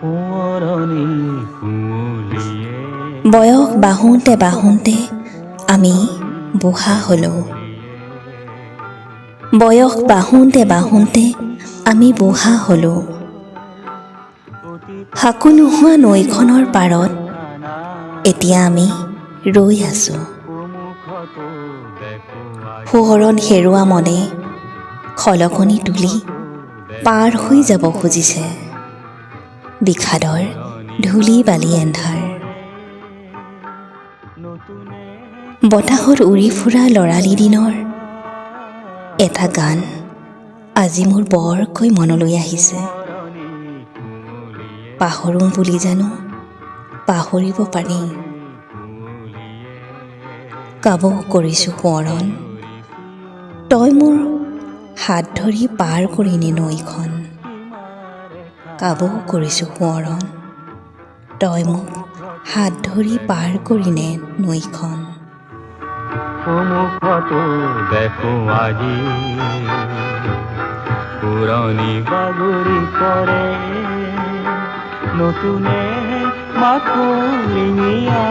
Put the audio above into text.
সোঁৱৰণি কুঁৱলীয়ে বয়স বাঢ়োঁতে বাঢ়োঁতে আমি বুঢ়া হ'লোঁ। বয়স বাঢ়োঁতে বাঢ়োঁতে আমি বুঢ়া হ'লোঁ। সাকু নোহোৱা নৈখনৰ পাৰত এতিয়া আমি ৰৈ আছোঁ। মুখতো দেখুৱাই সোঁৱৰণ হেৰুৱা মনে খলকনি তুলি পাৰ হৈ যাব খুজিছে বিষাদৰ ধূলি বালি এন্ধাৰ। নতুনে বতাহত উৰি ফুৰা লৰালি দিনৰ এটা গান আজি মোৰ বৰকৈ মনলৈ আহিছে। পাহৰোঁ বুলি জানো পাহৰিব পাৰি, কাবৌ কৰিছোঁ সোঁৱৰণ তই মোৰ হাত ধৰি পাৰ কৰিনি নৈখন। কাবৌ কৰিছোঁ সোঁৱৰণ তই মোক হাত ধৰি পাৰ কৰিনে নৈখন। সন্মুখতো দেখো আজি পুৰণি বাগৰি পৰে নতুনে মাথো ৰিঙিয়া